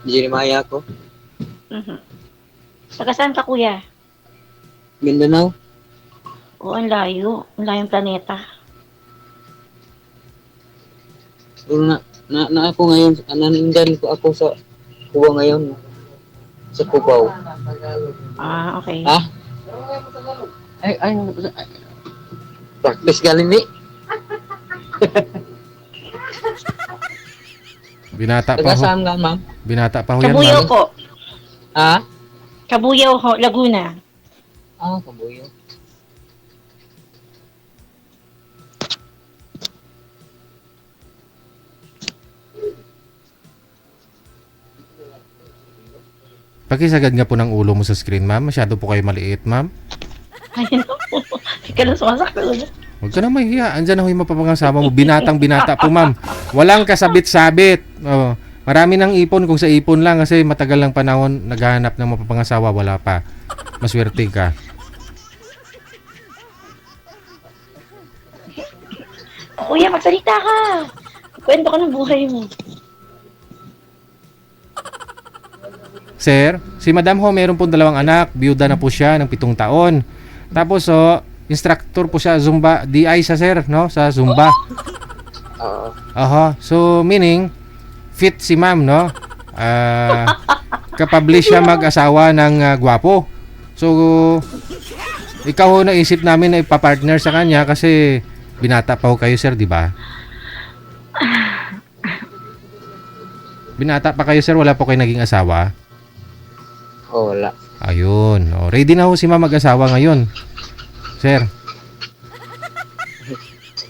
Jeremiah ko. Taga saan ka, kuya? Mindanao. Oo, ang layo. Ang layong planeta. Siguro na ako ngayon, naninggal ko ako sa Cuba ngayon. Sa Cubao. Ah, okay. Ha? Ay, practice galing ni. Binata pa Taga ho. saan ka, ma'am? Binata pa ho yan, Kabuyaw ma'am. po. Ha? Kabuyaw ho, Laguna. Ah, Kabuyo. Pakisagad nga po ng ulo mo sa screen, ma'am. Masyado po kayo maliit, ma'am. Ayun po. Ika lang sumasakit. Huwag ka na mahiya. Andyan na ho yung mapapangasawa mo. Binatang binata po, ma'am. Walang kasabit-sabit. Oh, marami ng ipon kung sa ipon lang kasi matagal ng panahon naghahanap ng mapapangasawa. Wala pa. Maswerte ka. Kuya, magsalita ka. Kwento ka ng buhay mo. Sir, si Madam ho meron po 2 anak. Biyuda na po siya ng 7 taon. Tapos instructor po siya Zumba. DI sa sir, no? Sa Zumba. Oo. Aha. So, meaning, fit si ma'am, no? Kapabli siya mag-asawa ng gwapo. So, ikaw ho naisip namin na ipapartner sa kanya kasi binata pa ho kayo, sir, di ba? Binata pa kayo, sir. Wala po kayo naging asawa. Oh, wala. Ayun. O, ready na ho si ma'am mag-asawa ngayon. Sir.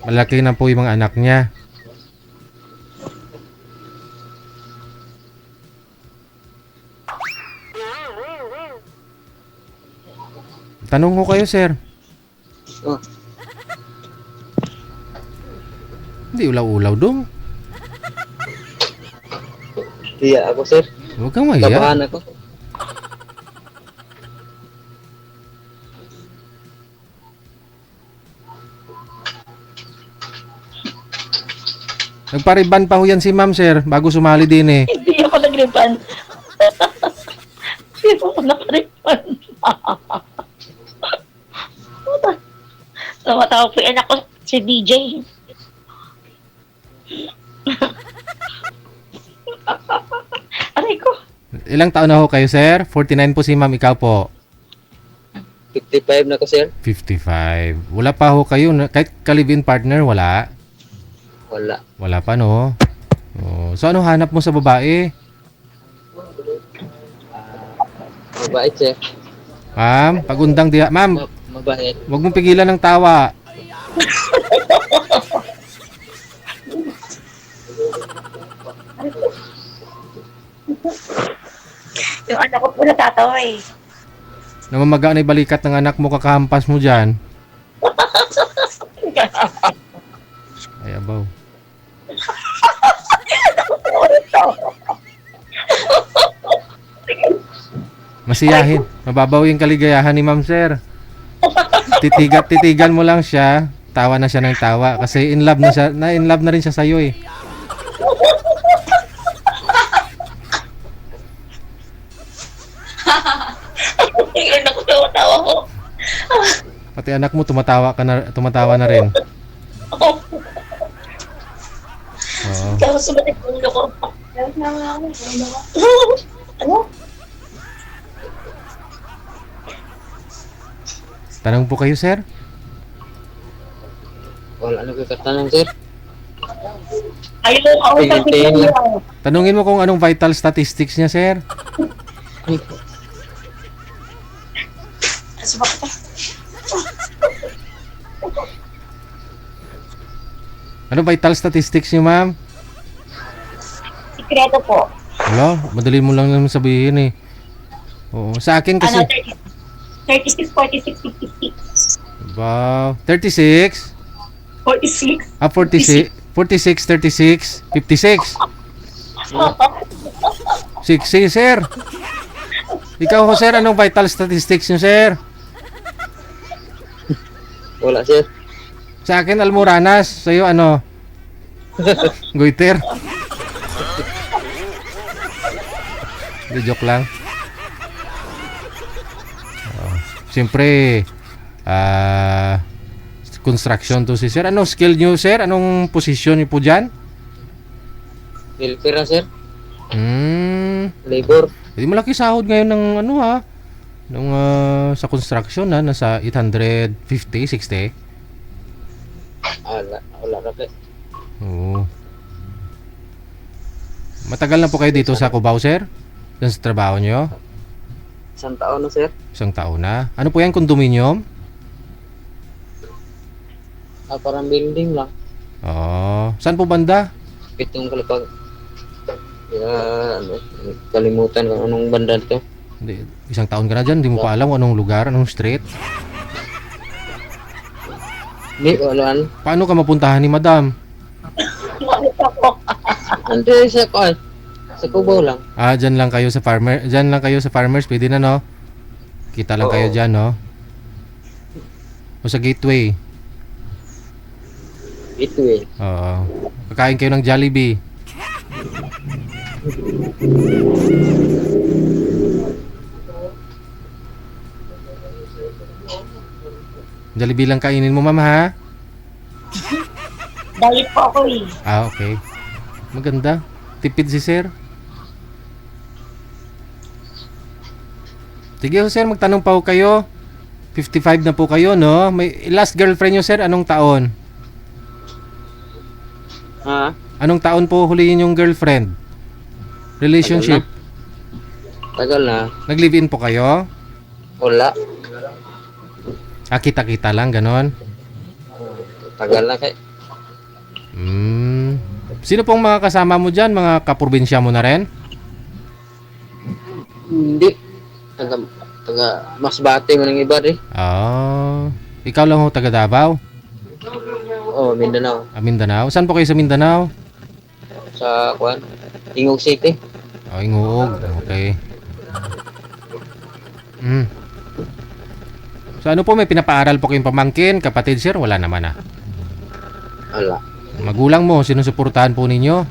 Malaki na po yung mga anak niya. Tanong ko kayo, sir. Oh, Hindi ulaw-ulaw dong. hiya ako, sir. Huwag kang mahiya. Kabahan ako. Nagpariban pa ho yan si ma'am, sir, bago sumali din eh. Hindi ako nagripan. Hindi ako nakaripan. Tumatawa po yung anak ko, si DJ. Aray ko. Ilang taon na ho kayo, sir? 49 po si ma'am, ikaw po. 55 na ko, sir. 55. Wala pa ho kayo, kahit ka-live-in partner, wala? Wala. Wala pa, no? Oh, so ano hanap mo sa babae? Mabait, sir. Ma'am, pagundang diha. Ma'am, Mabait. wag mong pigilan ng tawa. Yung anak ko po natatawa eh. Namamaga na yung balikat ng anak mo, kakahampas mo dyan. Ay, abaw. Masiyahin. Mababaw yung kaligayahan ni ma'am, sir. Titigan mo lang siya. Tawa na siya ng tawa. Kasi in love na siya. In love na rin siya sa'yo eh. Yung anak ko tumatawa ko. Pati anak mo tumatawa na rin. Oo. Tapos sumatik ang ulo ko. Ano? Tanong po kayo, sir. Wala na kakatanong, sir. Ayaw ko kausap ni Tingin-tingin lang. Kuya. Tanungin mo kung anong vital statistics niya, sir. Sumakit ka. Ano vital statistics niyo, ma'am? Sikreto po. Wala, madali mo lang naman sabihin eh. Oo, sa akin kasi... Ano, 36, 46, 56. Wow, 36? 46. Ah, 46? 46, 36, 56. 60, sir. Ikaw ho, sir, anong vital statistics niyo, sir? Wala, sir. Sa akin, Almoranas. Sa'yo, ano? Goiter. Di joke lang. Siyempre, construction to si sir. Anong skill nyo, sir? Anong posisyon nyo po dyan? Welfare, sir. Eh, Labor. di malaki sahod ngayon ng ano ha? Nung sa construction na nasa 850, 60. Wala ka, pe. Oo. Matagal na po kayo dito sa Cubao, sir? Diyan sa trabaho nyo? 1 taon na, sir. Isang taon na. Ano po yan, condominium? Parang building lang. Oo. Saan po banda? Pitong kalapag. Kalimutan kung anong banda to. Hindi, isang taon ka na dyan, hindi mo pa alam kung anong lugar, anong street. Hindi, walaan. Paano ka mapuntahan ni madam? Hindi, sa Cubao lang. Dyan lang kayo sa farmers, pwede na no? Kita lang kayo Oo. dyan, no? O sa gateway. Ito eh. Oo. Kakain kayo ng Jollibee. Jollibee lang kainin mo, ma'am, ha? Diet po ako eh. Okay. Maganda. Tipid si sir. Sige, sir, magtanong pa ho kayo. 55 na po kayo, no? May last girlfriend nyo, sir, anong taon? Ha? Anong taon po huliin yung girlfriend? Relationship? Tagal na. Nag-live-in po kayo? Wala. Kita-kita lang, ganon? Tagal na kay. Sino pong mga kasama mo dyan? Mga kaprobinsya mo na rin? Hindi. Taga Masbate mo ng iba rin. Ikaw lang ho taga Davao? Mindanao. Mindanao? Saan po kayo sa Mindanao? Sa Ingog City. Ingog. Okay. So ano po, may pinapaaral po kayong pamangkin, kapatid, sir? Wala naman Wala. Magulang mo, sinusuportahan po ninyo?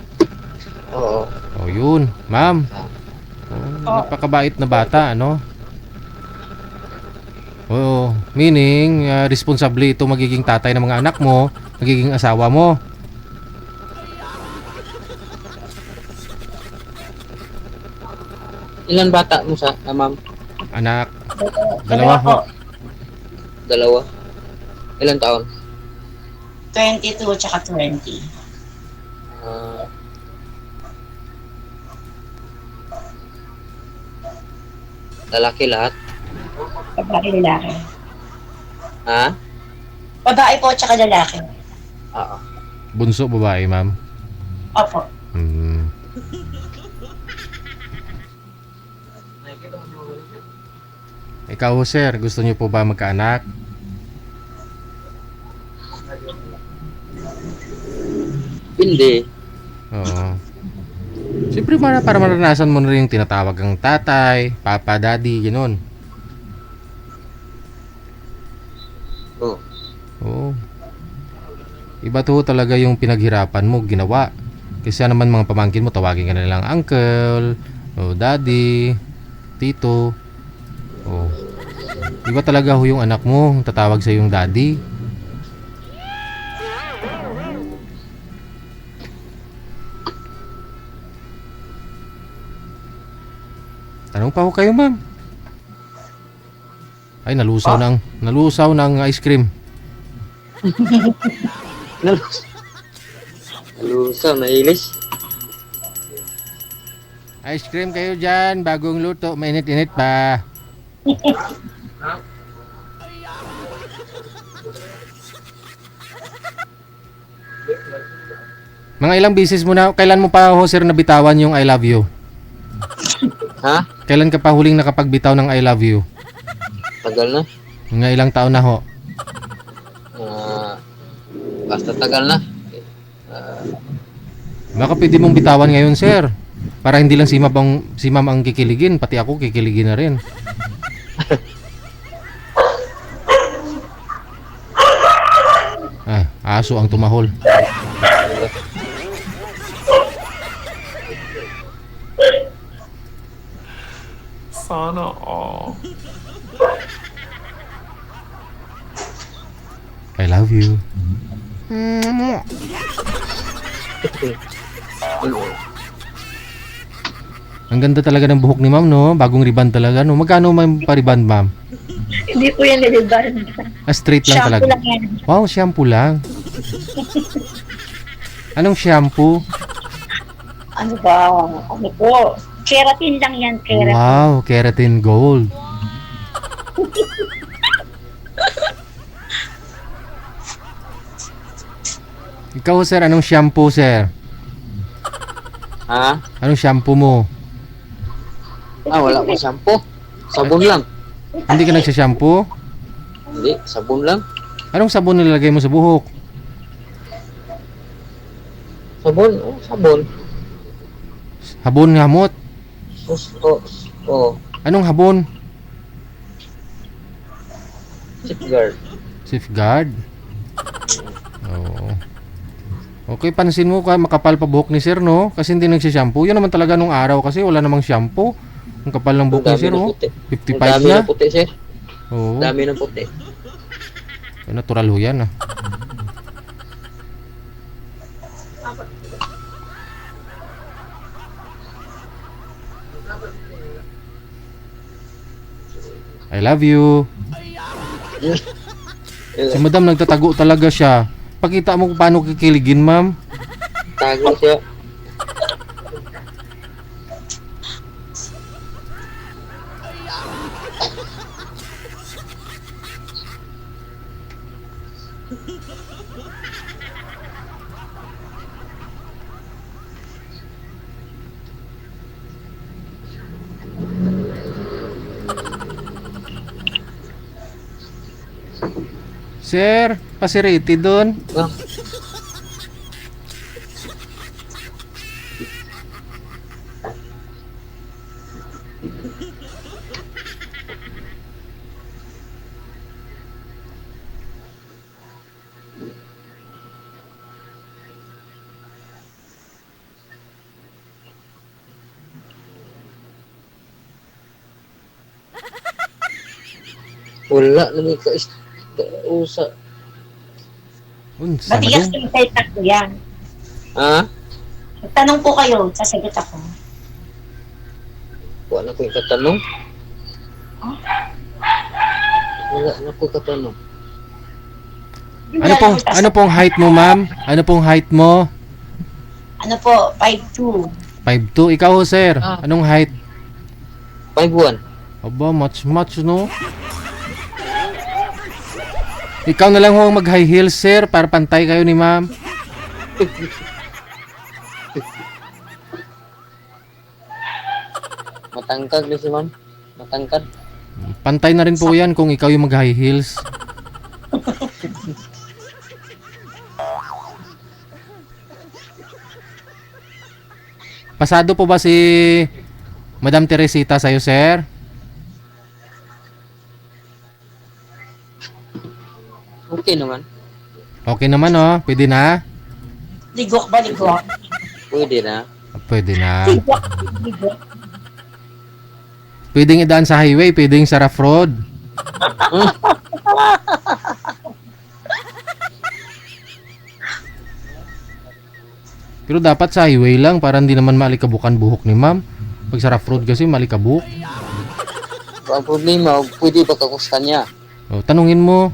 Oo. Yun. Ma'am. Napakabait na bata, ano? Meaning, responsable ito magiging tatay ng mga anak mo, magiging asawa mo. Ilan bata mo sa ma'am? Anak. Dalawa ho. Dalawa. Ilan taon? 22 tsaka 20. Lalaki lahat? Babae, lalaki. Ha? Babae po tsaka lalaki. Oo. Bunso, babae, ma'am. Opo. Ikaw, sir, gusto niyo po ba magkaanak? Hindi. Oo. Siyempre, para maranasan mo na rin yung tinatawag ang tatay, papa, daddy, gano'n. Oo. Iba to talaga yung pinaghirapan mo, ginawa. Kasi naman mga pamangkin mo, tawagin ka na lang uncle, o daddy, tito. Iba talaga ho yung anak mo, tatawag sa yung daddy. Tanong pa ho kayo, ma'am. Ay, nalusaw ng ice cream. Nalusaw, nailis. Ice cream kayo dyan, bagong luto, mainit-init pa. Mga ilang bisis mo na, kailan mo pa ho, sir, nabitawan yung I love you? Ha? Kailan ka pa huling nakapagbitaw ng I love you? Tagal na. Mga ilang taon na ho? Basta tagal na. Baka pwede mong bitawan ngayon, sir. Para hindi lang si ma'am ang kikiligin, pati ako kikiligin na rin. Aso ang tumahol. Sana all. I love you. Ang ganda talaga ng buhok ni ma'am, no? Bagong ribbon talaga, no? Magkano ma'am pa-ribbon, ma'am? Hindi po yan niliban. Straight lang Shampoo talaga. lang yan. Wow, shampoo lang. Anong shampoo? Ano ba? Ano po? Keratin lang yan, keratin. Wow, keratin gold. Ikaw, sir, anong shampoo, sir? Ha? Anong shampoo mo? Wala ko shampoo. Sabon lang. Hindi ka nagsashampoo? Hindi, sabon lang. Anong sabon nilalagay mo sa buhok? Sabon, sabon. Habon ngamot. Anong habon? Safeguard. Safeguard. Oo. Okay, pansin mo ka makapal pa buhok ni sir, no? Kasi hindi nagsishampoo. Yun naman talaga nung araw kasi wala namang shampoo. Ang kapal ng buhok ni sir, oh. 55 Dami na. na puti, sir. Oo. Dami ng puti. Natural ho yan, ah. I love you. Si madam nagtatago talaga siya. Pakita mo kung paano kikiligin, ma'am. Tago siya. Sir, pasiriti doon. Ah, wala na may usa. Unsa Matigas madung? yung salita ko yan. Ha? Tanong po kayo, sasagot ako. Wala ko yung katanong. Wala na ko katanong. Ano pong height mo, ma'am? Ano pong height mo? Ano po, 5'2". 5'2". Ikaw, sir. Ah. Anong height? 5'1". Aba, much, no? Ikaw na lang ho ang mag-high heels, sir, para pantay kayo ni ma'am. Matangkad na si ma'am. Matangkad. Pantay na rin po yan kung ikaw yung mag-high heels. Pasado po ba si Madam Teresita sa'yo, sir? Okay naman. Okay naman, oh. Pwede na? Ligok ba, ligok? Pwede na. Pwede na. Ligok, ligok. Pwedeng idaan sa highway, pwedeng sa rough road. Pero dapat sa highway lang para hindi naman malikabukan buhok ni ma'am. Pag sa rough road kasi malikabuk. Ang problema, pwede ba kakustan niya? O, tanungin mo.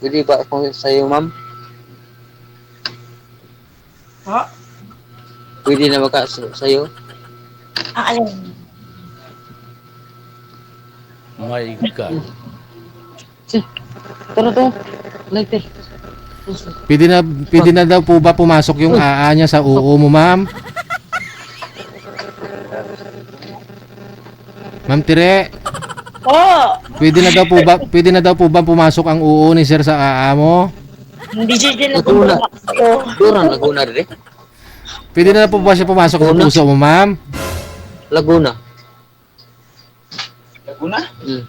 Pwede ba ako sa'yo, ma'am? Ha? Pwede na baka sa'yo? Alam. My God. Tara to. Like this. Pwede na daw po ba pumasok yung AA niya sa oo mo, ma'am? Ma'am Tire, Oh! pwede na daw po ba pumasok ang oo ni sir sa AA mo? Hindi siya na Laguna. tumulak. Duran, Laguna rin. Pwede na po ba siya pumasok sa puso mo, ma'am? Laguna. Laguna? Hmm.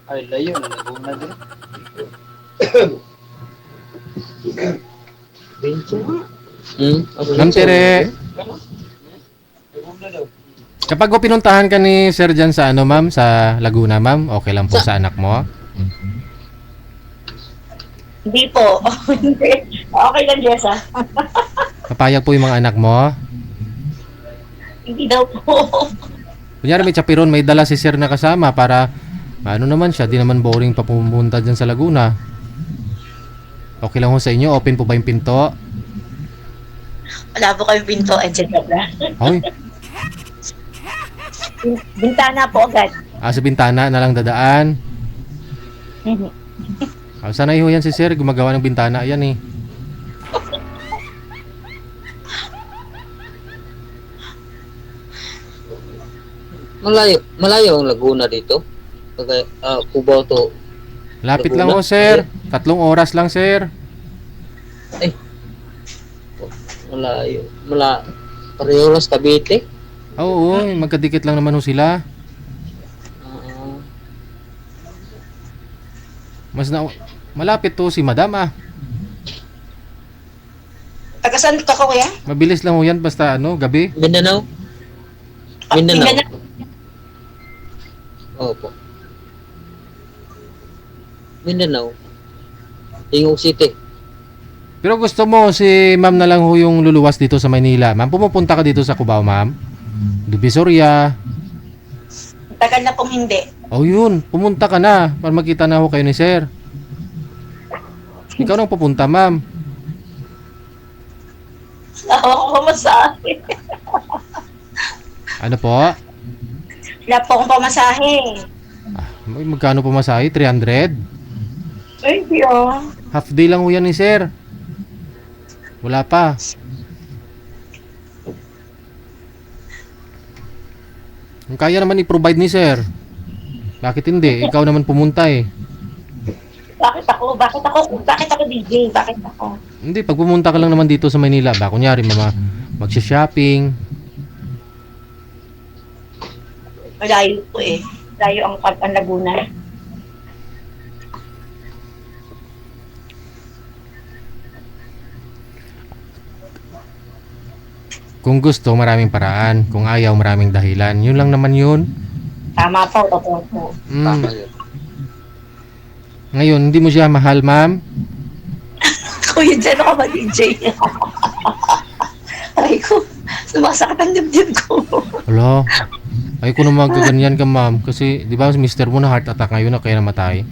Ay, layo na Laguna din. Hmm? Ma'am Tire, Laguna daw. Kapag ko pinuntahan ka ni Sir dyan sa ano, ma'am, sa Laguna, ma'am, okay lang po sa anak mo? Hindi po. Hindi. Okay lang, Jessa. Papayag po yung mga anak mo? Hindi daw po. Kunyari may chapiron, may dala si Sir na kasama para ano naman siya, di naman boring pa pumunta dyan sa Laguna. Okay lang ho sa inyo? Open po ba yung pinto? Wala po kami pinto. Andiyan ka na. Ay, Bintana po agad. sa bintana na lang dadaan. Sanay ho yan si Sir, gumagawa ng bintana. Yan eh. Malayo ang Laguna dito. Kagaya, Cubao to. Lapit lang Laguna? ho, Sir. 3 oras lang, Sir. Malayo. Pareho lang sa Cavite. Oo, magkadikit lang naman ho sila. Ah, Malapit to si Madam ah. Tagasan ka ko, kuya? Mabilis lang ho yan basta ano, gabi. Mindanao. Mindanao. Opo. Mindanao. Tingog City. Pero gusto mo si Ma'am na lang ho yung luluwas dito sa Maynila. Ma'am, pumupunta ka dito sa Cubao, Ma'am. Divisoria. Tagal na pong hindi. Oh yun, pumunta ka na para makita na ho kayo ni Sir. Ikaw nang pupunta, Ma'am. Nahawa ko pamasahe. Ano po? Wala po akong pamasahe. Magkano pumasahe? 300? Ay, hindi oh. Half day lang ho yan ni Sir. Wala pa. Kaya naman i-provide ni Sir. Bakit hindi? Ikaw naman pumunta eh. Bakit ako? Bakit ako DJ? Bakit ako? Hindi, pag pumunta ka lang naman dito sa Manila, ba, kunyari, magsha-shopping. Malayo po eh. Malayo ang Laguna. Kung gusto, maraming paraan. Kung ayaw, maraming dahilan. Yun lang naman yun. Tama po, totoo po. Tama yun. Ngayon, hindi mo siya mahal, ma'am? Kuya, dyan ako mag-DJ. Aray ko, sumasakit ang dibdib ko. Wala. Ay ko naman kaganyan ka, ma'am. Kasi, di ba, mister mo na heart attack ngayon na kaya namatay?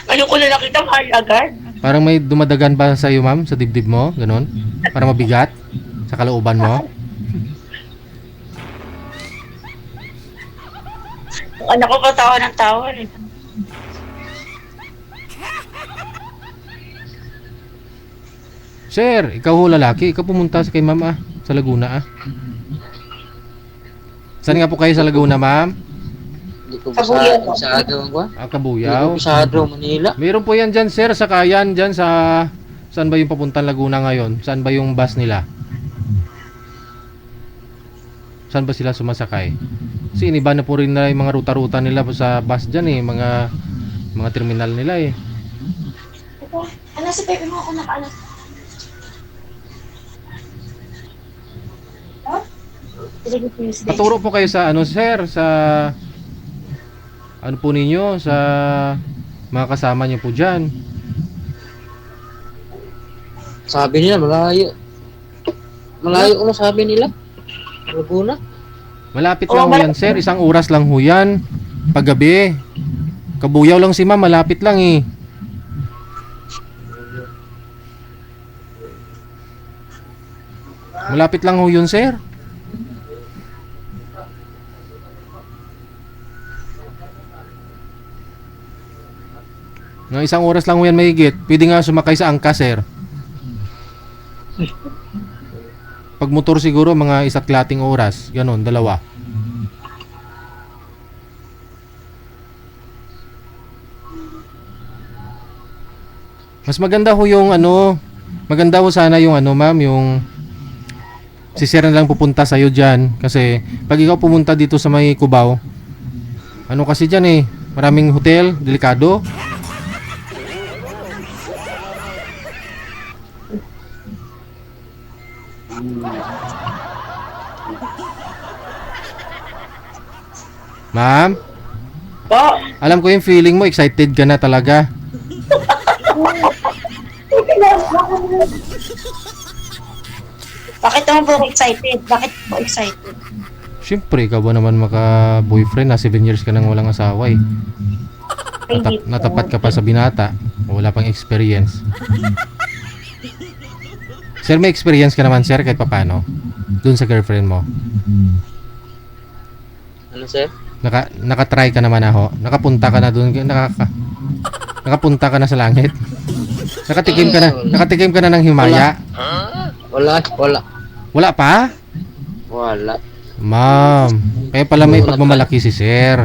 Ngayon ko na nakita mahal agad. Parang may dumadagan ba sa iyo, ma'am? Sa dibdib mo? Ganon? Para mabigat? Sa kalooban mo? Ang anak ko pa tawa ng tawa eh. Sir, ikaw ho lalaki. Ikaw pumunta sa kay ma'am ah. Sa Laguna ah. Saan nga po kayo sa Laguna, ma'am? Hindi ko Kabuyaw. masyado ang kwa. Ah, Hindi ko Kabuyaw. masyado Manila. Meron po yan dyan, sir, sa Kayan, dyan sa... Saan ba yung papuntang Laguna ngayon? Saan ba yung bus nila? Saan ba sila sumasakay? Kasi iniba na po rin na yung mga ruta-ruta nila po sa bus dyan eh. Mga terminal nila eh. Ano si Pepe mo ako nakaanak? Huh? Paturo po kayo sa ano, sir, sa... Ano po ninyo? Sa mga kasama niyo po dyan. Sabi nila malayo. Malayo ano sabi nila? Laguna. Malapit lang ho yan, sir. 1 oras lang ho yan. Paggabi. Kabuyaw lang si ma'am. Malapit lang eh. Malapit lang ho yun, sir. Ng 1 oras lang ho yan mahigit. Pwede nga sumakay sa angka, sir. Pag motor siguro, mga 1.5 oras. Ganon, 2. Mas maganda ho yung ano, maganda ho sana yung ano, ma'am, yung si sir na lang pupunta sa'yo dyan. Kasi pag ikaw pumunta dito sa may Cubao, ano kasi dyan eh, maraming hotel, delikado. Ma'am, Po, alam ko yung feeling mo, excited ka na talaga. bakit naman po ako excited? Bakit po excited? Siyempre, ikaw ba naman maka-boyfriend na 7 years ka nang walang asawa eh. Hindi po. Natapat ka pa sa binata. Wala pang experience. Sir, may experience ka naman, sir, kahit papano. Doon sa girlfriend mo. Ano, sir? Naka-try ka naman ako. Nakapunta ka na doon. Nakapunta ka na sa langit. Nakatikim ka na ng himaya. Wala. Wala pa? Wala. Ma'am, kaya pala may pagmamalaki si sir.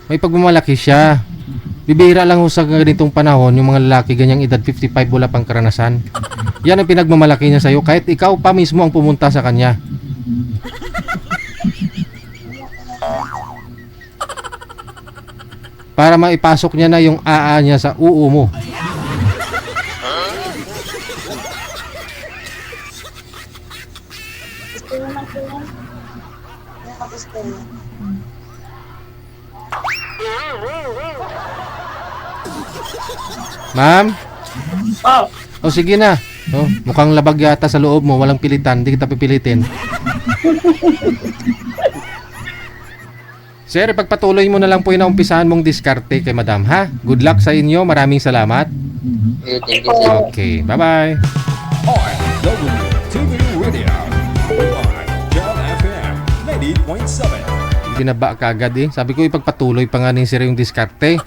May pagmamalaki siya. Bibihira lang ho sa ganitong panahon yung mga lalaki ganyang edad 55 wala pang karanasan. Yan ang pinagmamalaki niya sa'yo kahit ikaw pa mismo ang pumunta sa kanya. Para maipasok niya na yung AA niya sa UU mo. Ma'am? Oh, O sige na. Oh, mukhang labag yata sa loob mo, walang pilitan, hindi kita pipilitin. Sir, pagpatuloy mo na lang po yung naumpisahan mong diskarte kay madam, ha? Good luck sa inyo, maraming salamat. Thank you, sir. Okay, bye-bye. RWTV Radio. On John FM 90.7. Binaba ka agad eh. Sabi ko ipagpatuloy pa nga ni sir yung diskarte.